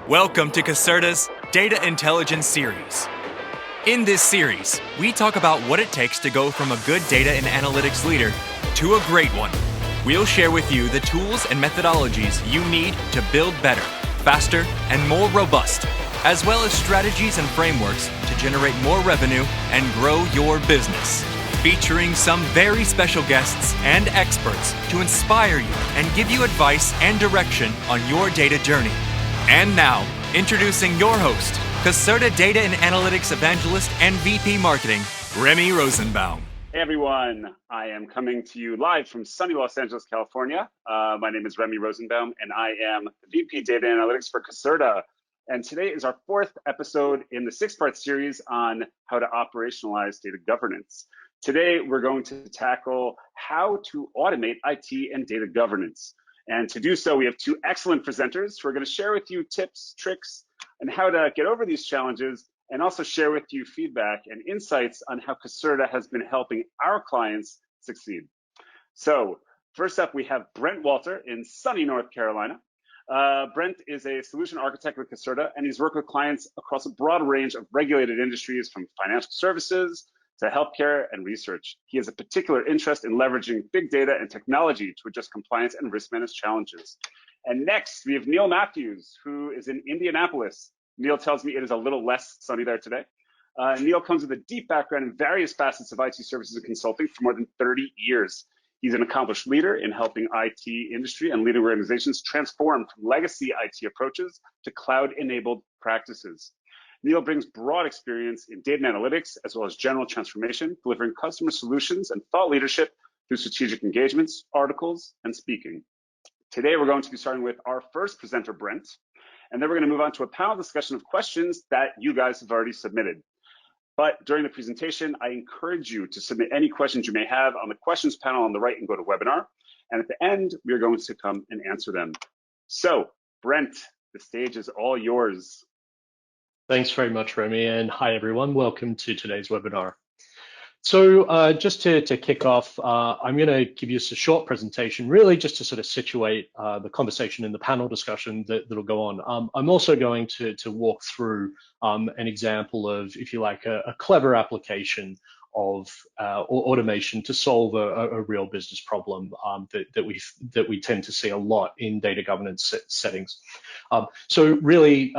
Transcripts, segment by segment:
Welcome to Caserta's Data Intelligence Series. In this series, we talk about what it takes to go from a good data and analytics leader to a great one. We'll share with you the tools and methodologies you need to build better, faster, and more robust, as well as strategies and frameworks to generate more revenue and grow your business. Featuring some very special guests and experts to inspire you and give you advice and direction on your data journey. And now, introducing your host, Caserta Data and Analytics Evangelist and VP Marketing, Remy Rosenbaum. Hey everyone, I am coming to you live from sunny Los Angeles, California. My name is Remy Rosenbaum and I am the VP Data Analytics for Caserta. And today is our fourth episode in the six-part series on how to operationalize data governance. Today, we're going to tackle how to automate IT and data governance. And to do so, we have two excellent presenters who are going to share with you tips, tricks, and how to get over these challenges, and also share with you feedback and insights on how Caserta has been helping our clients succeed. So first up, we have Brent Walter in sunny North Carolina. Brent is a solution architect with Caserta, and he's worked with clients across a broad range of regulated industries from financial services to healthcare and research. He has a particular interest in leveraging big data and technology to address compliance and risk management challenges. And next, we have Neil Matthews, who is in Indianapolis. Neil tells me it is a little less sunny there today. Neil comes with a deep background in various facets of IT services and consulting for more than 30 years. He's an accomplished leader in helping IT industry and leading organizations transform from legacy IT approaches to cloud-enabled practices. Neil brings broad experience in data and analytics, as well as general transformation, delivering customer solutions and thought leadership through strategic engagements, articles, and speaking. Today, we're going to be starting with our first presenter, Brent, and then we're going to move on to a panel discussion of questions that you guys have already submitted. But during the presentation, I encourage you to submit any questions you may have on the questions panel on the right and go to webinar. And at the end, we are going to come and answer them. So, Brent, the stage is all yours. Thanks very much, Remy, and hi everyone. Welcome to today's webinar. So just to kick off, I'm going to give you a short presentation, really just to sort of situate the conversation in the panel discussion that'll go on. I'm also going to walk through an example of, if you like, a clever application of automation to solve a real business problem that we tend to see a lot in data governance settings. So really,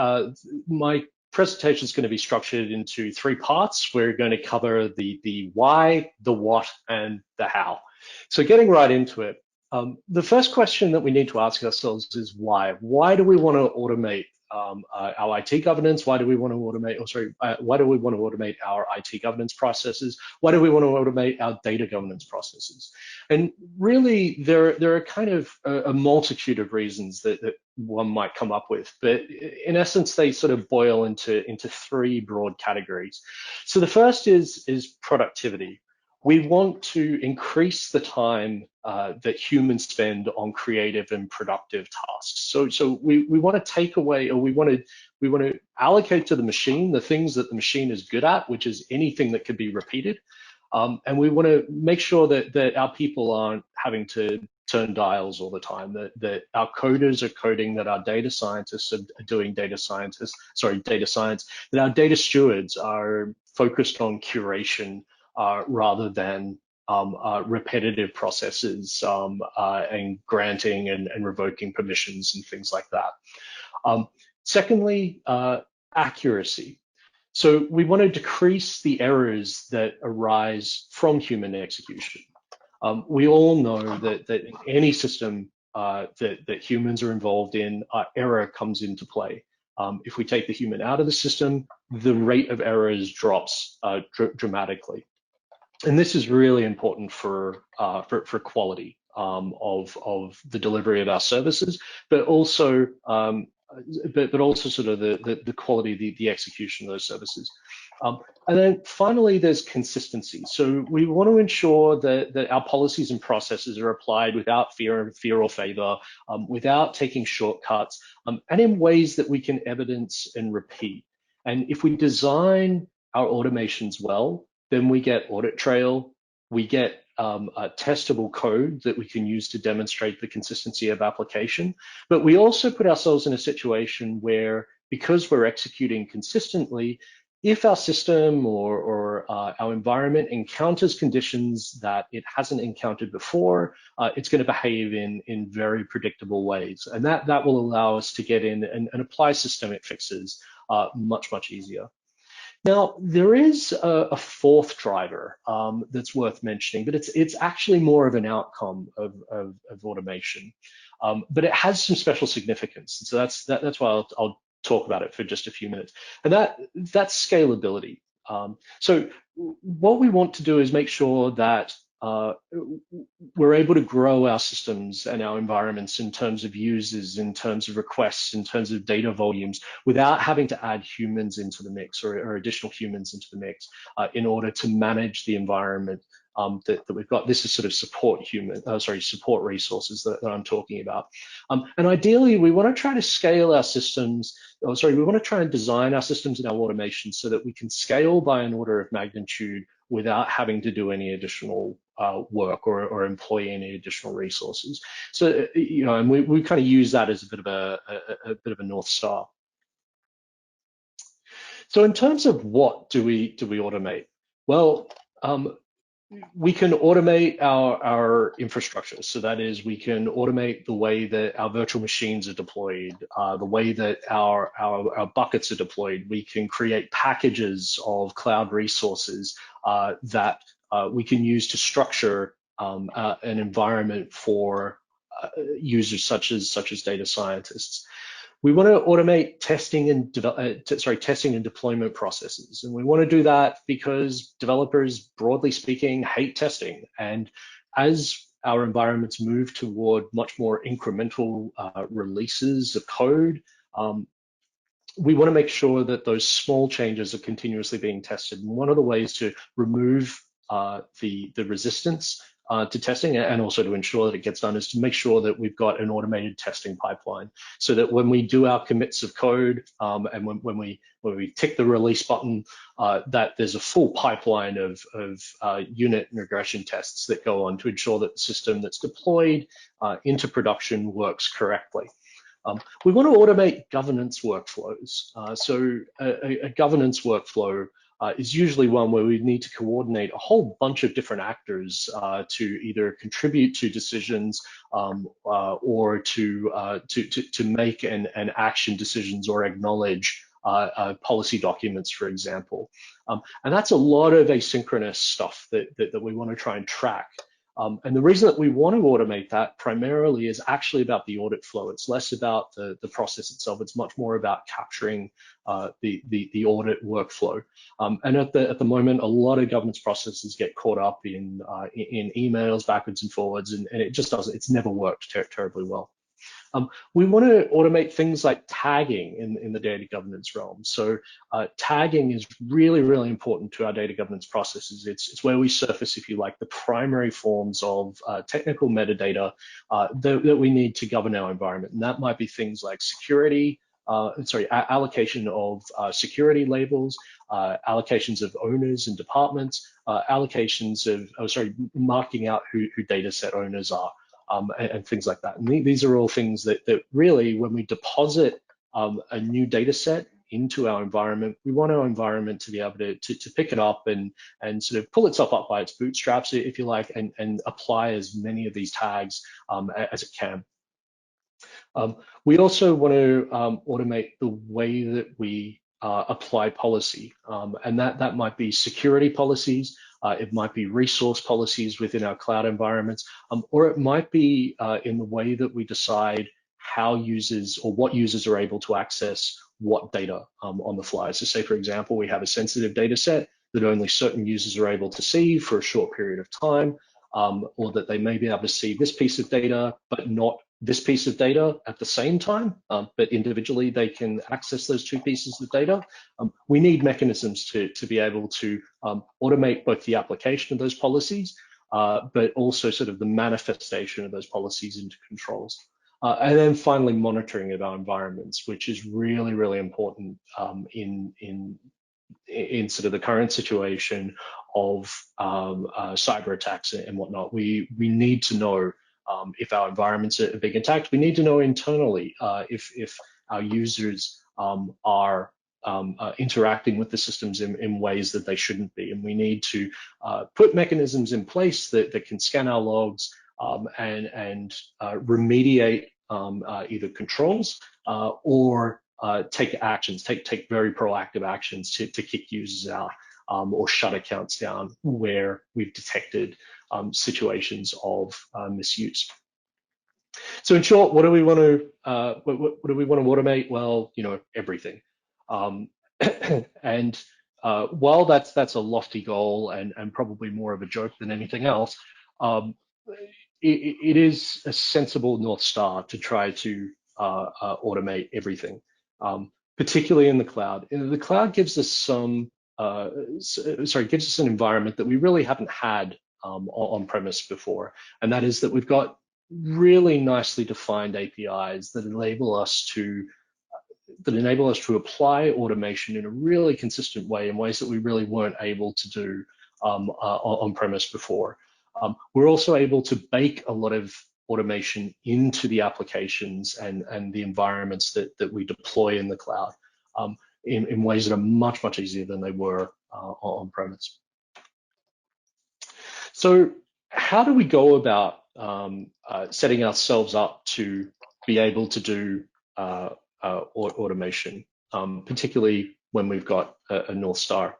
my presentation is going to be structured into three parts. We're going to cover the why, the what, and the how. So getting right into it, the first question that we need to ask ourselves is why? Why do we want to automate our IT governance? Why do we want to automate, why do we want to automate our IT governance processes? Why do we want to automate our data governance processes? And really, there are kind of a multitude of reasons that one might come up with, but in essence, they sort of boil into three broad categories. So the first is productivity. We want to increase the time that humans spend on creative and productive tasks. So we want to take away, or we want to allocate to the machine the things that the machine is good at, which is anything that could be repeated. And we want to make sure that our people aren't having to turn dials all the time, that our coders are coding, that our data scientists are doing data science, that our data stewards are focused on curation rather than repetitive processes and granting and revoking permissions and things like that. Secondly, accuracy. So we want to decrease the errors that arise from human execution. We all know that in any system that humans are involved in, error comes into play. If we take the human out of the system, the rate of errors drops dramatically. And this is really important for quality of the delivery of our services, but also sort of the quality, the execution of those services. And then finally, there's consistency. So we want to ensure that our policies and processes are applied without fear or favor, without taking shortcuts, and in ways that we can evidence and repeat. And if we design our automations well, then we get audit trail, we get a testable code that we can use to demonstrate the consistency of application. But we also put ourselves in a situation where because we're executing consistently, if our system or our environment encounters conditions that it hasn't encountered before, it's going to behave in very predictable ways. And that will allow us to get in and apply systemic fixes much easier. Now, there is a fourth driver that's worth mentioning, but it's actually more of an outcome of automation. But it has some special significance. And so that's why I'll talk about it for just a few minutes. And that's scalability. So what we want to do is make sure that we're able to grow our systems and our environments in terms of users, in terms of requests, in terms of data volumes, without having to add humans into the mix or additional humans into the mix in order to manage the environment that we've got. This is sort of support resources that I'm talking about. And ideally, we want to try to scale our systems, we want to try and design our systems and our automation so that we can scale by an order of magnitude without having to do any additional work or employ any additional resources. So, and we kind of use that as a bit of a North Star. So in terms of what do we automate? Well, we can automate our infrastructure. So that is, we can automate the way that our virtual machines are deployed, the way that our buckets are deployed. We can create packages of cloud resources that we can use to structure an environment for users such as data scientists. We want to automate testing and deployment processes, and we want to do that because developers, broadly speaking, hate testing. And as our environments move toward much more incremental releases of code, we want to make sure that those small changes are continuously being tested. And one of the ways to remove the resistance to testing and also to ensure that it gets done is to make sure that we've got an automated testing pipeline, so that when we do our commits of code and when we tick the release button, that there's a full pipeline of unit and regression tests that go on to ensure that the system that's deployed into production works correctly. We want to automate governance workflows. So a governance workflow is usually one where we need to coordinate a whole bunch of different actors to either contribute to decisions or to make and action decisions or acknowledge policy documents, for example. And that's a lot of asynchronous stuff that we want to try and track. And the reason that we want to automate that primarily is actually about the audit flow. It's less about the process itself. It's much more about capturing the audit workflow. And at the moment, a lot of governance processes get caught up in emails backwards and forwards, and it just doesn't. It's never worked terribly well. We want to automate things like tagging in the data governance realm. So tagging is really important to our data governance processes. It's where we surface, if you like, the primary forms of technical metadata that we need to govern our environment. And that might be things like security, allocation of security labels, allocations of owners and departments, allocations of, marking out who data set owners are. And things like that. And these are all things that really, when we deposit a new data set into our environment, we want our environment to be able to pick it up and sort of pull itself up by its bootstraps, if you like, and apply as many of these tags as it can. We also want to automate the way that we apply policy, and that might be security policies. It might be resource policies within our cloud environments, or it might be in the way that we decide how users or what users are able to access what data on the fly. So say, for example, we have a sensitive data set that only certain users are able to see for a short period of time, or that they may be able to see this piece of data, but not this piece of data at the same time, but individually they can access those two pieces of data. We need mechanisms to be able to automate both the application of those policies, but also sort of the manifestation of those policies into controls. And then finally, monitoring of our environments, which is really important in sort of the current situation of cyber attacks and whatnot. We need to know if our environments are being attacked. We need to know internally if our users are interacting with the systems in ways that they shouldn't be. And we need to put mechanisms in place that can scan our logs and remediate either controls or take actions, take very proactive actions to kick users out or shut accounts down where we've detected situations of misuse. So in short, what do we want to automate? Well, everything. And while that's a lofty goal and probably more of a joke than anything else, it is a sensible North Star to try to automate everything, particularly in the cloud. The cloud gives us gives us an environment that we really haven't had on-premise before, and that is that we've got really nicely defined APIs that enable us to apply automation in a really consistent way, in ways that we really weren't able to do on-premise before. We're also able to bake a lot of automation into the applications and the environments that we deploy in the cloud in ways that are much, much easier than they were on-premise. So how do we go about setting ourselves up to be able to do automation, particularly when we've got a North Star?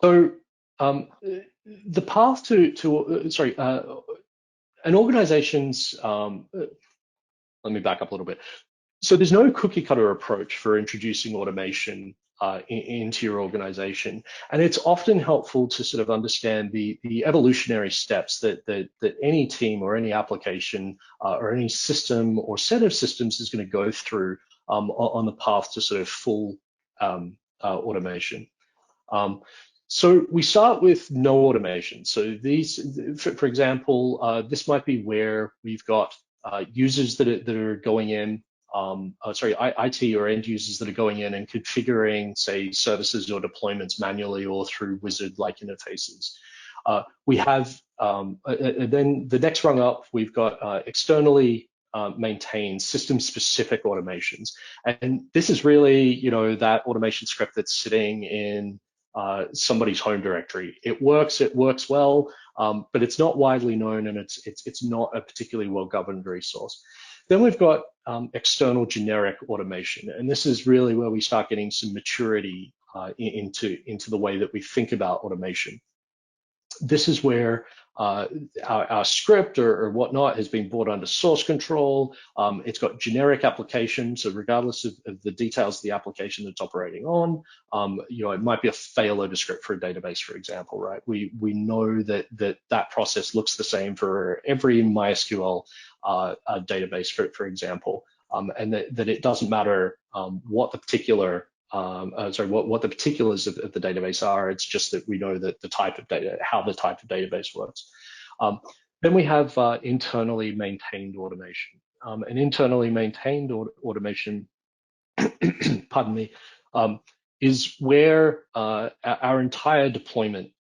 So the path to an organization's, let me back up a little bit. So there's no cookie cutter approach for introducing automation into your organization. And it's often helpful to sort of understand the evolutionary steps that any team or any application or any system or set of systems is going to go through on the path to sort of full automation. So we start with no automation. So these, for example, this might be where we've got users that are going in, IT or end users that are going in and configuring, say, services or deployments manually or through wizard-like interfaces. We have, then the next rung up, we've got externally maintained system-specific automations. And this is really, that automation script that's sitting in somebody's home directory. It works well, but it's not widely known, and it's not a particularly well-governed resource. Then we've got external generic automation, and this is really where we start getting some maturity into the way that we think about automation. This is where our script or whatnot has been brought under source control. It's got generic applications, so regardless of the details of the application that's operating on, it might be a failover script for a database, for example, right? We know that process looks the same for every MySQL database, for example, and that it doesn't matter what the particular what the particulars of the database are. It's just that we know that how the type of database works. Then we have internally maintained automation. And internally maintained automation, pardon me, is where our entire deployment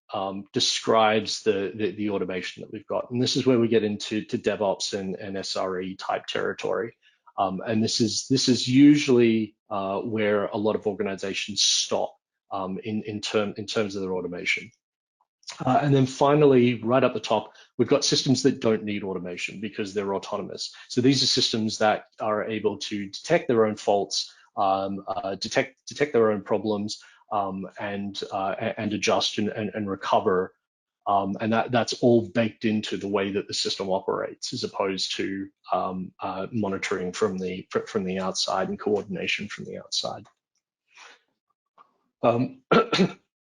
describes the automation that we've got. And this is where we get into DevOps and SRE type territory. And this is usually where a lot of organizations stop in terms of their automation. And then finally, right up the top, we've got systems that don't need automation because they're autonomous. So these are systems that are able to detect their own faults, detect their own problems, and adjust and recover. And that's all baked into the way that the system operates, as opposed to monitoring from the outside and coordination from the outside.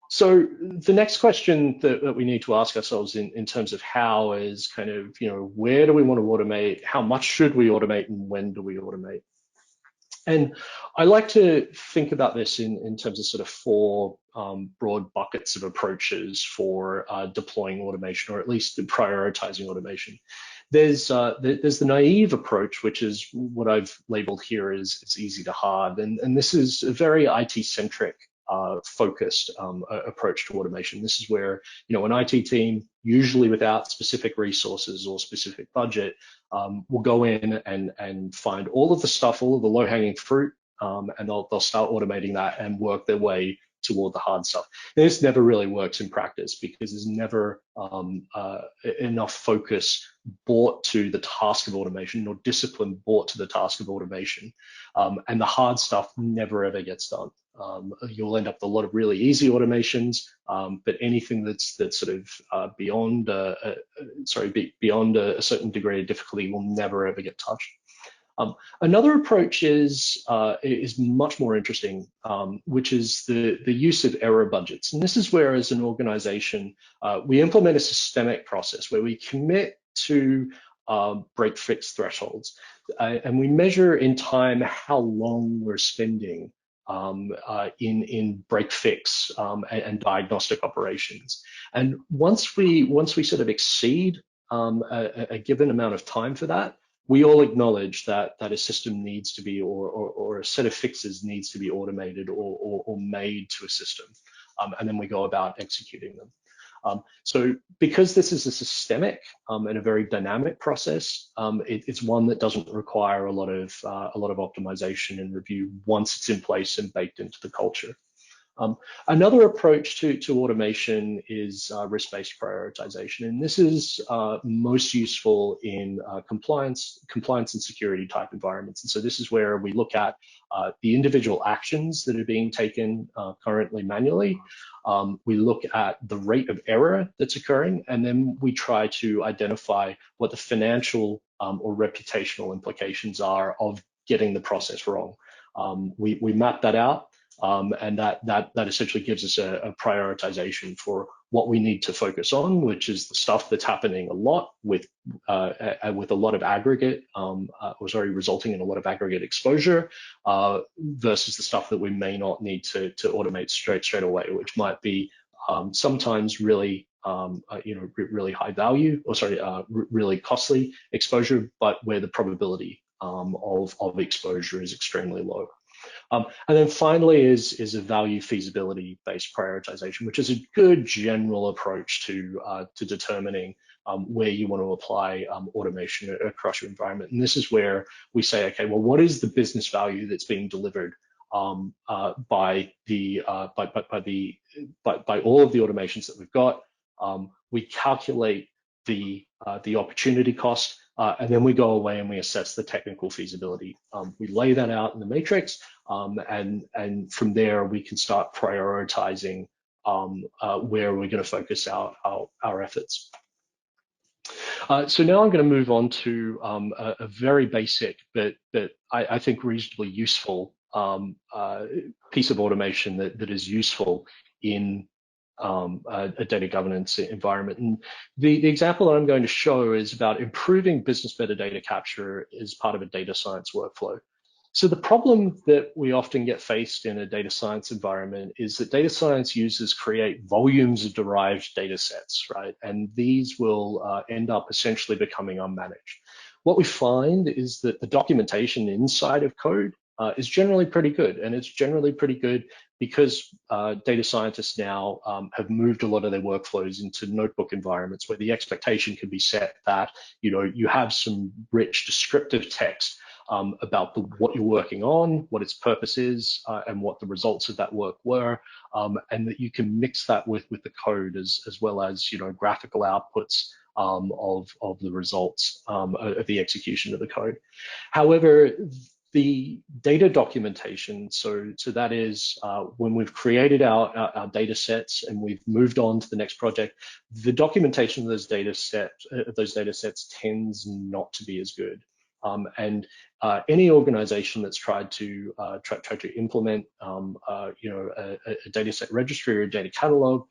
So the next question that we need to ask ourselves in terms of how is kind of, where do we want to automate? How much should we automate, and when do we automate? And I like to think about this in terms of sort of four broad buckets of approaches for deploying automation, or at least prioritizing automation. There's the naive approach, which is what I've labeled here as easy to hard, and this is a very IT-centric focused approach to automation. This is where, an IT team, usually without specific resources or specific budget, will go in and find all of the stuff, all of the low-hanging fruit, and they'll start automating that and work their way toward the hard stuff. This never really works in practice because there's never enough focus brought to the task of automation, nor discipline brought to the task of automation, and the hard stuff never ever gets done. You'll end up with a lot of really easy automations, but anything that's sort of beyond a certain degree of difficulty will never ever get touched. Another approach is much more interesting, which is the use of error budgets. And this is where, as an organization, we implement a systemic process where we commit to break-fix thresholds, and we measure in time how long we're spending in break-fix and diagnostic operations. And once we sort of exceed a given amount of time for that, we all acknowledge that a system needs to be, or a set of fixes needs to be automated or made to a system, and then we go about executing them. So because this is a systemic and a very dynamic process, it's one that doesn't require a lot of optimization and review once it's in place and baked into the culture. Another approach to automation is risk-based prioritization, and this is most useful in compliance and security type environments. And so this is where we look at the individual actions that are being taken currently manually. We look at the rate of error that's occurring, and then we try to identify what the financial or reputational implications are of getting the process wrong. We map that out. And that essentially gives us a prioritization for what we need to focus on, which is the stuff that's happening a lot with a lot of aggregate, resulting in a lot of aggregate exposure, versus the stuff that we may not need to automate straight away, which might be sometimes really really high value, really costly exposure, but where the probability of exposure is extremely low. And then finally is a value feasibility based prioritization, which is a good general approach to determining where you want to apply automation across your environment. And this is where we say, okay, well, what is the business value that's being delivered by all of the automations that we've got? We calculate the opportunity cost, and then we go away and we assess the technical feasibility. We lay that out in the matrix, and from there we can start prioritizing where we're going to focus our efforts. So now I'm going to move on to a very basic but I think reasonably useful piece of automation that is useful in a data governance environment. And the example that I'm going to show is about improving business metadata capture as part of a data science workflow. So the problem that we often get faced in a data science environment is that data science users create volumes of derived data sets, right? And these will end up essentially becoming unmanaged. What we find is that the documentation inside of code is generally pretty good, and it's generally pretty good because data scientists now have moved a lot of their workflows into notebook environments where the expectation can be set that you have some rich descriptive text about what you're working on, what its purpose is, and what the results of that work were, and that you can mix that with the code as well as graphical outputs of the results of the execution of the code. However, the data documentation, so that is when we've created our data sets and we've moved on to the next project, the documentation of those data sets tends not to be as good. And any organization that's tried to implement a data set registry or a data catalog,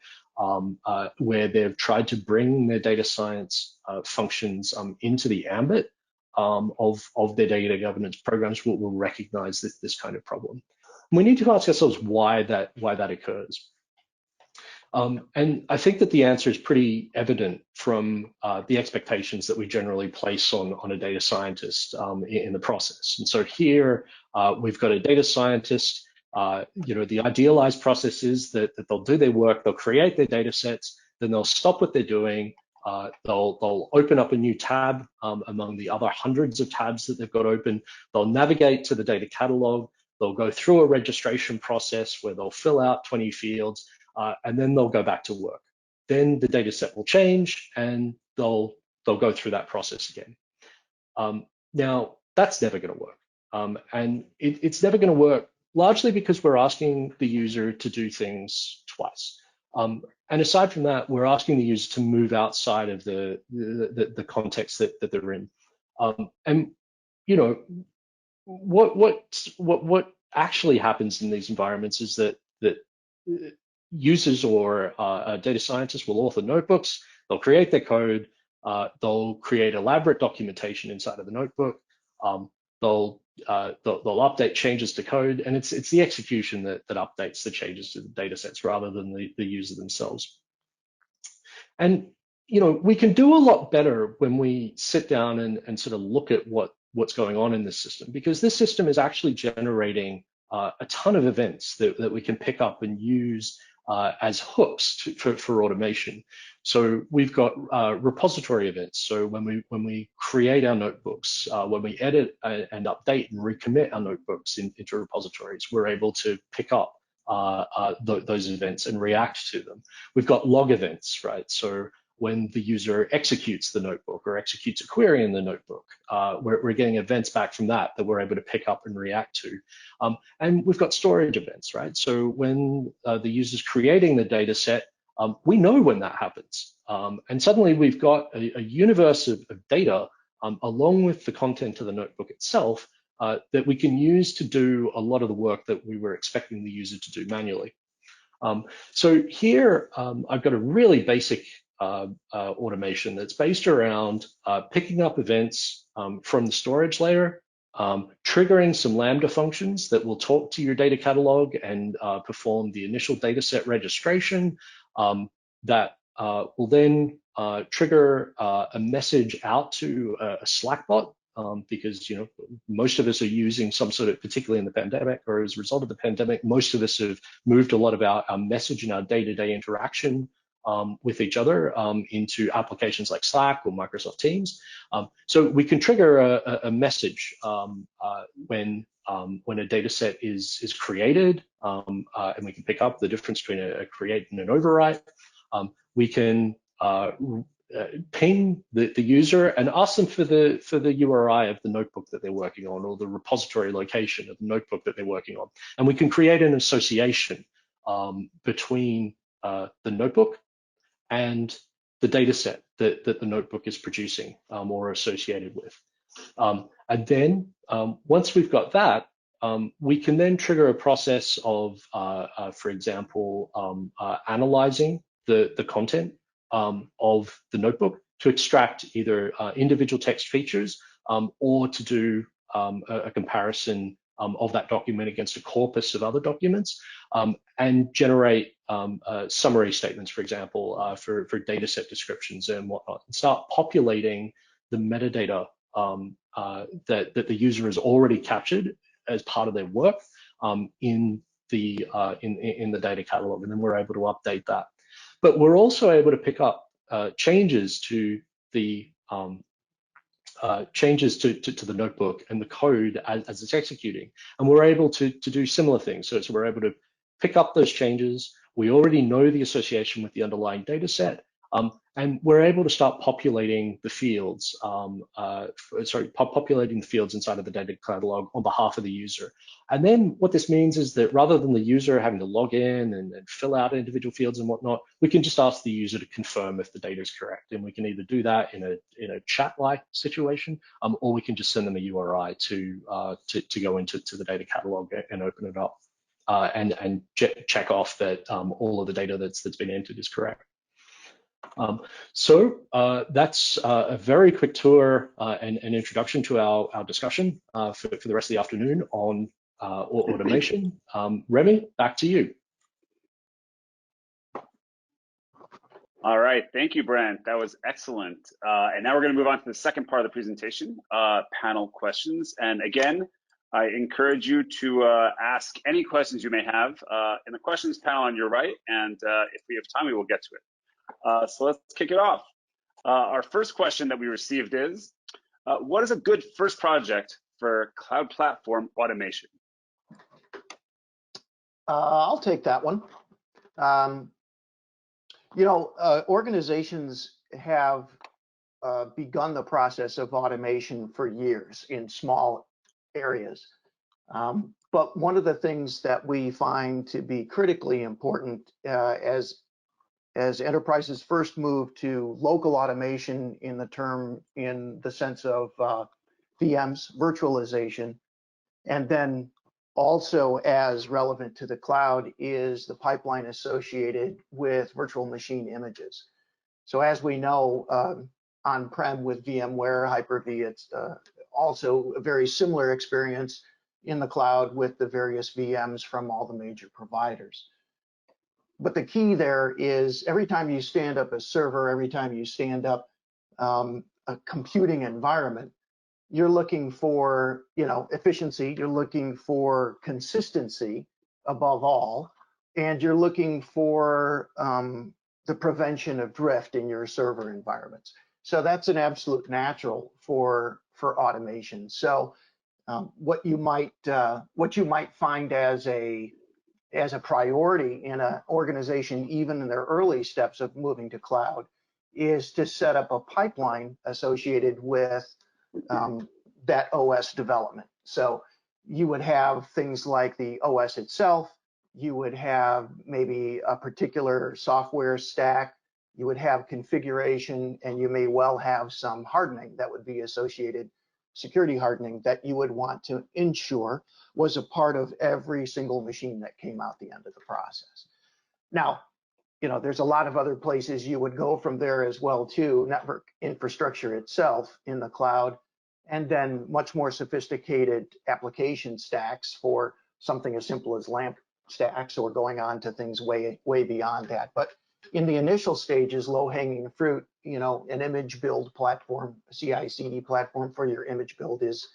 where they've tried to bring their data science functions into the ambit of their data governance programs will recognize this kind of problem. And we need to ask ourselves why that occurs. And I think that the answer is pretty evident from the expectations that we generally place on a data scientist in the process. And so here we've got a data scientist. The idealized process is that they'll do their work, they'll create their data sets, then they'll stop what they're doing. They'll open up a new tab among the other hundreds of tabs that they've got open. They'll navigate to the data catalog. They'll go through a registration process where they'll fill out 20 fields, and then they'll go back to work. Then the data set will change, and they'll go through that process again. Now, that's never going to work. And it's never going to work largely because we're asking the user to do things twice. And aside from that, we're asking the user to move outside of the context that they're in. And you know, what actually happens in these environments is that users or data scientists will author notebooks. They'll create their code. They'll create elaborate documentation inside of the notebook. They'll update changes to code, and it's the execution that updates the changes to the data sets rather than the user themselves. And you know, we can do a lot better when we sit down and sort of look at what's going on in this system, because this system is actually generating a ton of events that we can pick up and use as hooks for automation. So we've got repository events. So when we create our notebooks, when we edit and update and recommit our notebooks into repositories, we're able to pick up those events and react to them. We've got log events, right? So when the user executes the notebook or executes a query in the notebook, we're getting events back from that we're able to pick up and react to. And we've got storage events, right? So when the user's creating the data set, we know when that happens. And suddenly we've got a universe of data along with the content of the notebook itself that we can use to do a lot of the work that we were expecting the user to do manually. So here I've got a really basic automation that's based around picking up events from the storage layer, triggering some Lambda functions that will talk to your data catalog and perform the initial data set registration that will then trigger a message out to a Slack bot, because you know, most of us are using some sort of, particularly in the pandemic or as a result of the pandemic, most of us have moved a lot of our message and our day-to-day interaction with each other into applications like Slack or Microsoft Teams. So we can trigger a message when a data set is created, and we can pick up the difference between a create and an overwrite. We can ping the user and ask them for the URI of the notebook that they're working on, or the repository location of the notebook that they're working on. And we can create an association between the notebook and the data set that the notebook is producing or associated with. And then once we've got that, we can then trigger a process of, for example, analyzing the content of the notebook to extract either individual text features or to do a comparison of that document against a corpus of other documents, and generate summary statements, for example, for data set descriptions and whatnot, and start populating the metadata that the user has already captured as part of their work in the data catalog, and then we're able to update that. But we're also able to pick up changes to the the notebook and the code as it's executing, and we're able to do similar things. So we're able to pick up those changes. We already know the association with the underlying data set, and we're able to start populating the fields, populating the fields inside of the data catalog on behalf of the user. And then what this means is that rather than the user having to log in and fill out individual fields and whatnot, we can just ask the user to confirm if the data is correct. And we can either do that in a chat-like situation, or we can just send them a URI to go into the data catalog and open it up and check off that all of the data that's been entered is correct. So that's a very quick tour and an introduction to our discussion for the rest of the afternoon on automation. Remy, back to you. All right, thank you, Brent. That was excellent. And now we're going to move on to the second part of the presentation, panel questions. And again, I encourage you to ask any questions you may have in the questions panel on your right. And if we have time, we will get to it. So let's kick it off. Our first question that we received is, what is a good first project for cloud platform automation? I'll take that one. Um, Organizations have begun the process of automation for years in small areas. But one of the things that we find to be critically important as enterprises first move to local automation in the sense of VMs, virtualization, and then also as relevant to the cloud is the pipeline associated with virtual machine images. So as we know, on-prem with VMware, Hyper-V, it's also a very similar experience in the cloud with the various VMs from all the major providers. But the key there is every time you stand up a server, every time you stand up a computing environment, you're looking for, efficiency, you're looking for consistency above all, and you're looking for the prevention of drift in your server environments. So that's an absolute natural for automation. So what you might find as a priority in an organization, even in their early steps of moving to cloud, is to set up a pipeline associated with that OS development. So you would have things like the OS itself, you would have maybe a particular software stack, you would have configuration, and you may well have some hardening that would be associated, security hardening, that you would want to ensure was a part of every single machine that came out the end of the process. Now, there's a lot of other places you would go from there as well too, network infrastructure itself in the cloud, and then much more sophisticated application stacks for something as simple as LAMP stacks or going on to things way beyond that. But in the initial stages, low-hanging fruit, an image build platform, CI/CD platform for your image build is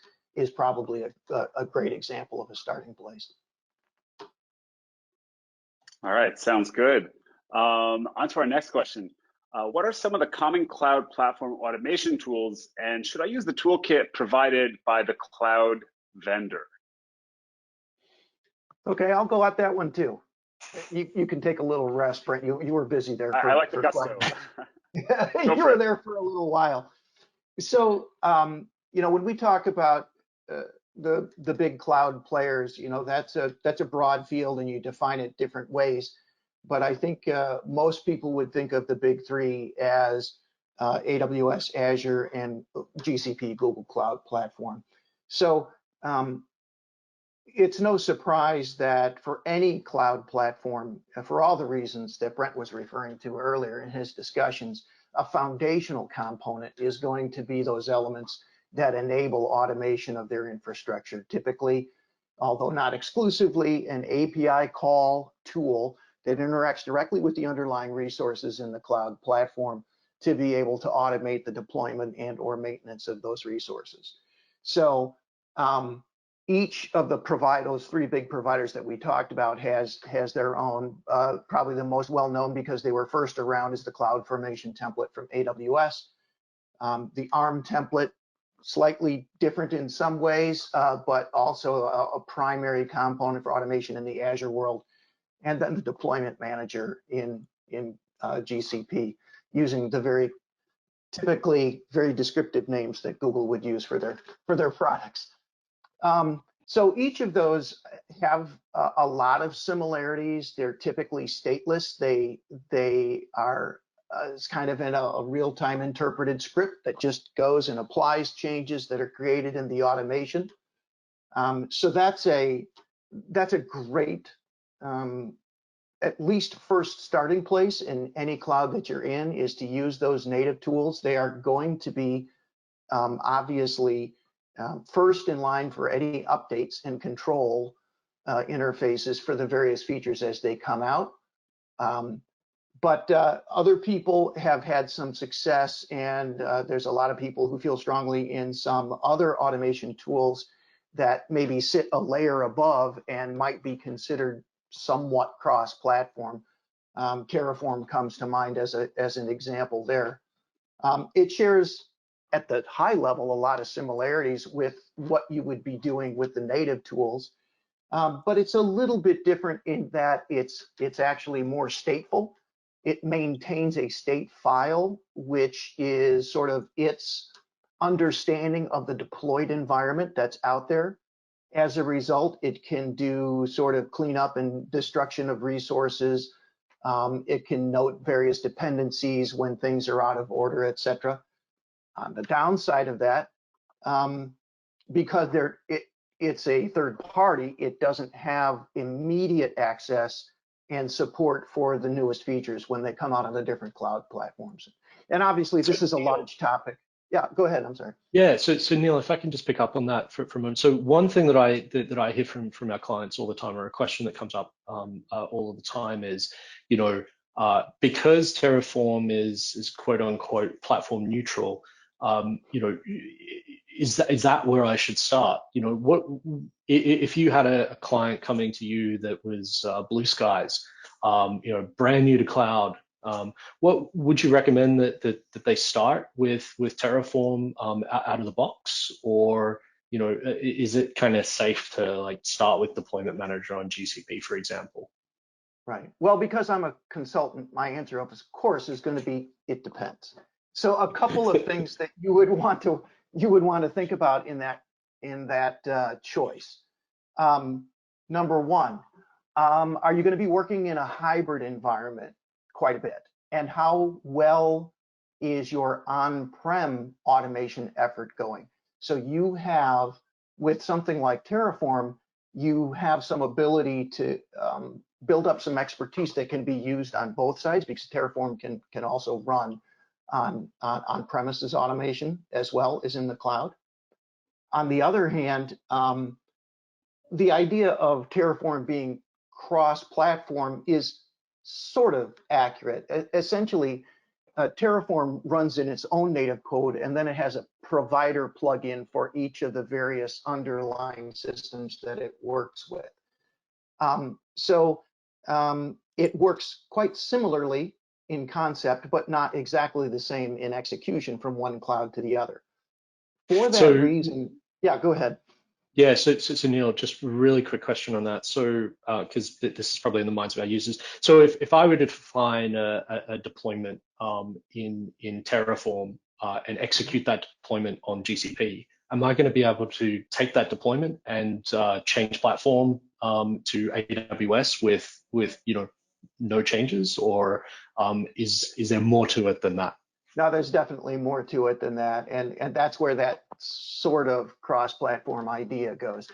probably a great example of a starting place. All right, sounds good. On to our next question. What are some of the common cloud platform automation tools, and should I use the toolkit provided by the cloud vendor? Okay, I'll go at that one too. You can take a little rest, Brent. You were busy there. I like the gusto. You were there for a little while. So, when we talk about the big cloud players, that's a broad field, and you define it different ways. But I think most people would think of the big three as AWS, Azure, and GCP, Google Cloud Platform. So it's no surprise that for any cloud platform, for all the reasons that Brent was referring to earlier in his discussions, a foundational component is going to be those elements that enable automation of their infrastructure. Typically, although not exclusively, an API call tool that interacts directly with the underlying resources in the cloud platform to be able to automate the deployment and or maintenance of those resources. So each of those three big providers that we talked about has their own, probably the most well-known because they were first around, is the CloudFormation template from AWS. The ARM template, slightly different in some ways, but also a primary component for automation in the Azure world. And then the deployment manager in GCP, using the typically very descriptive names that Google would use for their products. So each of those have a lot of similarities. They're typically stateless. They are it's kind of in a real-time interpreted script that just goes and applies changes that are created in the automation. So that's a great at least first starting place in any cloud that you're in, is to use those native tools. They are going to be obviously first in line for any updates and control interfaces for the various features as they come out. But other people have had some success, and there's a lot of people who feel strongly in some other automation tools that maybe sit a layer above and might be considered somewhat cross-platform. Terraform comes to mind as an example there. It shares at the high level a lot of similarities with what you would be doing with the native tools. But it's a little bit different in that it's actually more stateful. It maintains a state file, which is sort of its understanding of the deployed environment that's out there. As a result, it can do sort of cleanup and destruction of resources. It can note various dependencies when things are out of order, etc. On the downside of that, because it's a third party, it doesn't have immediate access and support for the newest features when they come out on the different cloud platforms. And obviously, this is a large topic. Yeah, go ahead. I'm sorry. Yeah, so Neil, if I can just pick up on that for a moment. So one thing that I hear from our clients all the time, or a question that comes up all of the time, is, because Terraform is quote unquote platform neutral, is that where I should start? What if you had a client coming to you that was blue skies, brand new to cloud? What would you recommend that they start with Terraform out of the box, or is it kind of safe to like start with Deployment Manager on GCP, for example? Right. Well, because I'm a consultant, my answer, of course, is going to be it depends. So a couple of things that you would want to think about in that choice. Number one, are you going to be working in a hybrid environment quite a bit? And how well is your on-prem automation effort going? So you have, with something like Terraform, you have some ability to build up some expertise that can be used on both sides, because Terraform can also run on premises automation as well as in the cloud. On the other hand, the idea of Terraform being cross-platform is sort of accurate. Essentially, Terraform runs in its own native code, and then it has a provider plugin for each of the various underlying systems that it works with. It works quite similarly in concept, but not exactly the same in execution from one cloud to the other. For that reason, yeah, go ahead. Yeah, so Neil, just really quick question on that. So, because this is probably in the minds of our users. So if I were to define a deployment in Terraform and execute that deployment on GCP, am I going to be able to take that deployment and change platform to AWS with no changes, or is there more to it than that? No, there's definitely more to it than that, and that's where that sort of cross-platform idea goes.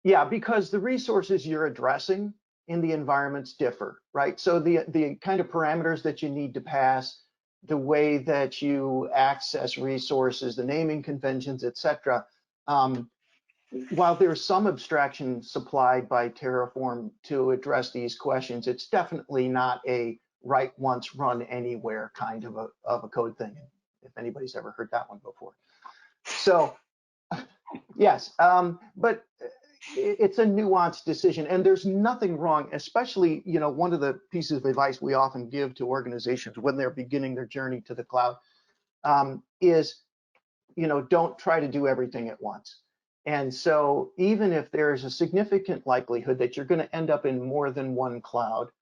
Yeah, because the resources you're addressing in the environments differ, right? So the kind of parameters that you need to pass, the way that you access resources, the naming conventions, etc. While there's some abstraction supplied by Terraform to address these questions, it's definitely not a write once, run anywhere kind of a code thing, if anybody's ever heard that one before. So yes, but it's a nuanced decision, and there's nothing wrong, especially, one of the pieces of advice we often give to organizations when they're beginning their journey to the cloud is, don't try to do everything at once. And so even if there's a significant likelihood that you're going to end up in more than one cloud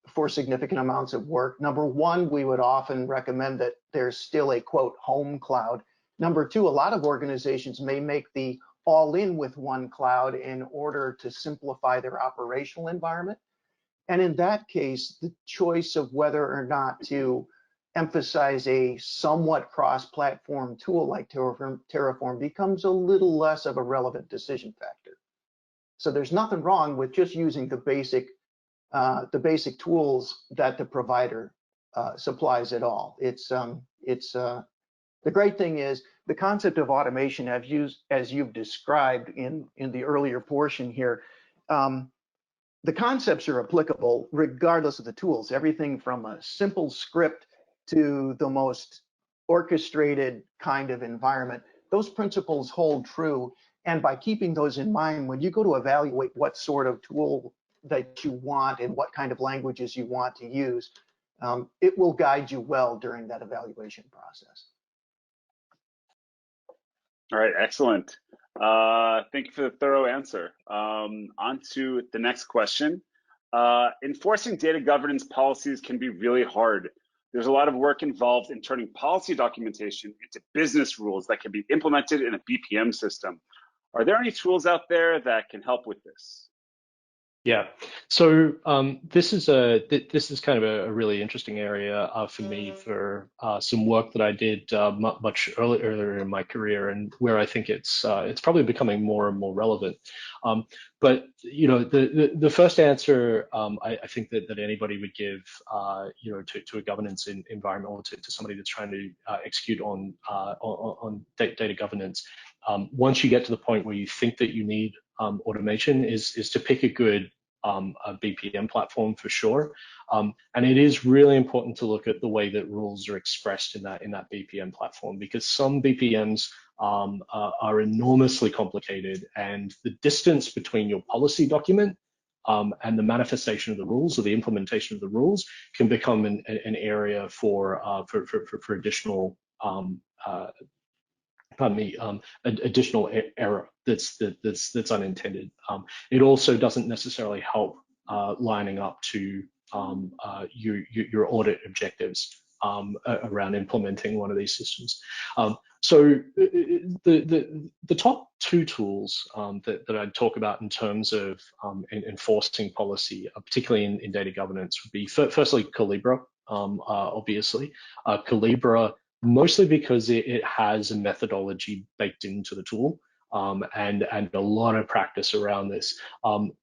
for significant amounts of work, number one, we would often recommend that there's still a quote home cloud. Number two, a lot of organizations may make the all in with one cloud in order to simplify their operational environment. And in that case, the choice of whether or not to emphasize a somewhat cross-platform tool like Terraform becomes a little less of a relevant decision factor. So there's nothing wrong with just using the basic tools that the provider supplies at all. The great thing is the concept of automation, as you've described in the earlier portion here. The concepts are applicable regardless of the tools. Everything from a simple script to the most orchestrated kind of environment. Those principles hold true. And by keeping those in mind, when you go to evaluate what sort of tool that you want and what kind of languages you want to use, it will guide you well during that evaluation process. All right, excellent. Thank you for the thorough answer. On to the next question. Enforcing data governance policies can be really hard. There's a lot of work involved in turning policy documentation into business rules that can be implemented in a BPM system. Are there any tools out there that can help with this? Yeah, so this is kind of a really interesting area for me for some work that I did much earlier in my career, and where I think it's probably becoming more and more relevant. But you know, the first answer I think that anybody would give you know, to a governance environment, or to somebody that's trying to execute on data governance, once you get to the point where you think that you need automation, is to pick a good a BPM platform for sure. And it is really important to look at the way that rules are expressed in that BPM platform, because some BPMs are enormously complicated, and the distance between your policy document and the manifestation of the rules, or the implementation of the rules, can become an area for additional additional error that's unintended. It also doesn't necessarily help lining up to your audit objectives around implementing one of these systems. So the top two tools that I'd talk about in terms of enforcing policy, particularly in data governance, would be firstly Collibra, obviously. Collibra, mostly because it has a methodology baked into the tool, and a lot of practice around this.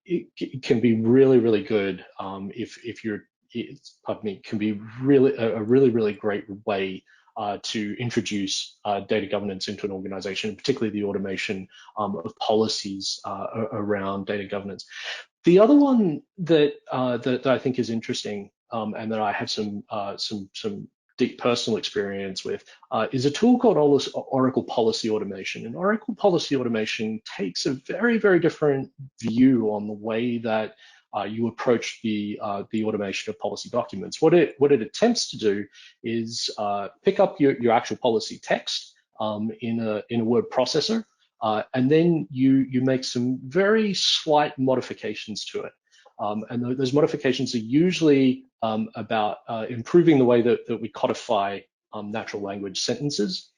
It can be really good if you're, pardon me, can be really a really great way to introduce data governance into an organization, particularly the automation of policies around data governance. The other one that I think is interesting, and that I have some deep personal experience with, is a tool called Oracle Policy Automation. And Oracle Policy Automation takes a very different view on the way that you approach the automation of policy documents. What it attempts to do is pick up your actual policy text in a word processor, and then you make some very slight modifications to it. And those modifications are usually about improving the way that we codify natural language sentences.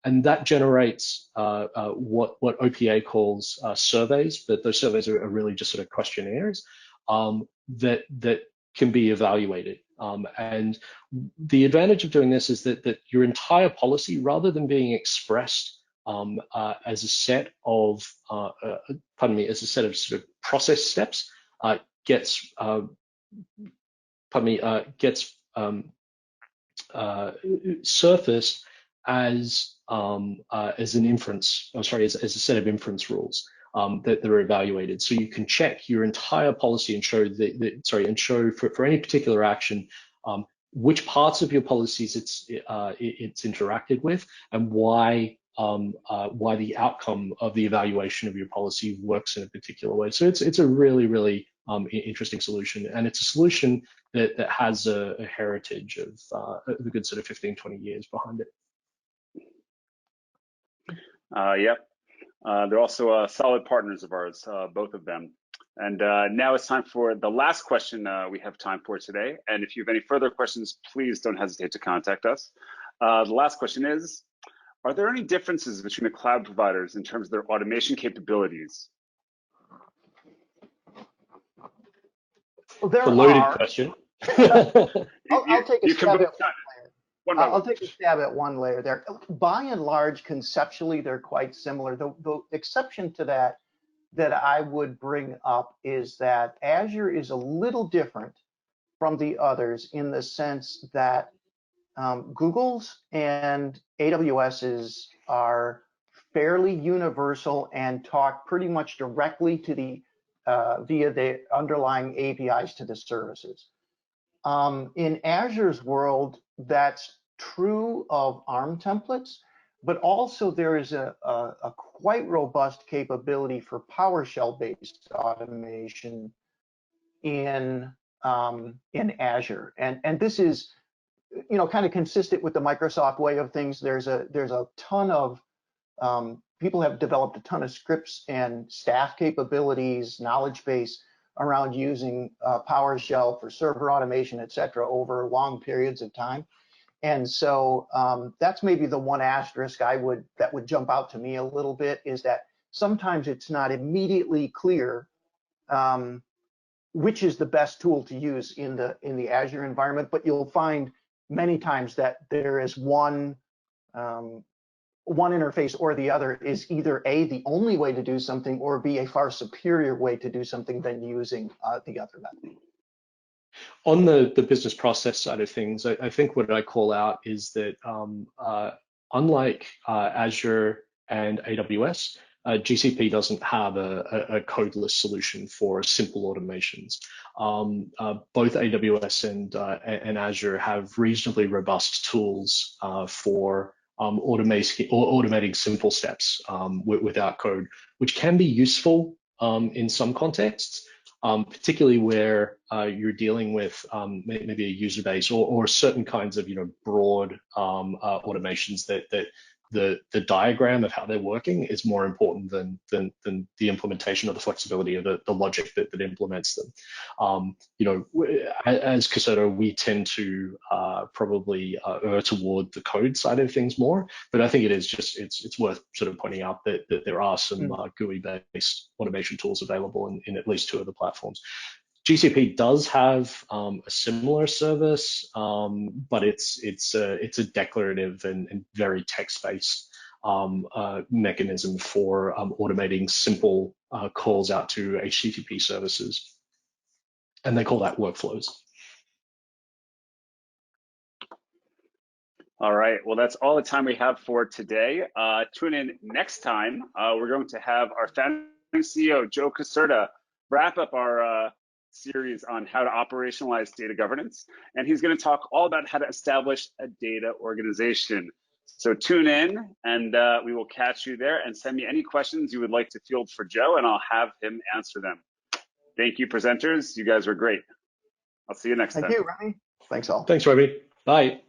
And that generates what OPA calls surveys, but those surveys are really just sort of questionnaires that can be evaluated. And the advantage of doing this is that your entire policy, rather than being expressed as a set of, as a set of sort of process steps, gets surfaced as an inference, as a set of inference rules that are evaluated. So you can check your entire policy and show show for any particular action which parts of your policies it's interacted with, and why the outcome of the evaluation of your policy works in a particular way. So it's a really interesting solution, and it's a solution that has a heritage of a good sort of 15-20 years behind it. Yep. They're also solid partners of ours, both of them. And now it's time for the last question we have time for today. And if you have any further questions, please don't hesitate to contact us. The last question is, are there any differences between the cloud providers in terms of their automation capabilities? Well, there a loaded are. question. I'll take a stab at one layer. I'll take a stab at one layer there. By and large, conceptually, they're quite similar. The exception to that I would bring up is that Azure is a little different from the others in the sense that Google's and AWS's are fairly universal and talk pretty much directly to the via the underlying APIs to the services. In Azure's world, that's true of ARM templates, but also there is a quite robust capability for PowerShell-based automation in Azure, and this is, you know, kind of consistent with the Microsoft way of things. There's a ton of people have developed a ton of scripts and staff capabilities, knowledge base around using PowerShell for server automation, et cetera, over long periods of time. And so that's maybe the one asterisk that would jump out to me a little bit, is that sometimes it's not immediately clear which is the best tool to use in the Azure environment, but you'll find many times that there is one interface or the other is either A, the only way to do something, or B, a far superior way to do something than using the other method. On the business process side of things, I think what I call out is that unlike Azure and AWS, GCP doesn't have a codeless solution for simple automations. Both AWS and Azure have reasonably robust tools for automating simple steps without code, which can be useful in some contexts, particularly where you're dealing with maybe a user base or certain kinds of broad automations that the diagram of how they're working is more important than the implementation of the flexibility of the logic that implements them. As Caserta, we tend to probably err toward the code side of things more, but I think it's worth sort of pointing out that there are some GUI-based automation tools available in at least 2 of the platforms. GCP does have a similar service, but it's a declarative and very text-based mechanism for automating simple calls out to HTTP services, and they call that workflows. All right, well, that's all the time we have for today. Tune in next time. We're going to have our founding CEO, Joe Caserta, wrap up our series on how to operationalize data governance, and he's going to talk all about how to establish a data organization. So tune in, and we will catch you there, and send me any questions you would like to field for Joe, and I'll have him answer them. Thank you, presenters. You guys were great. I'll see you next time. Thank you, Remy. Thanks all. Thanks, Remy. Bye.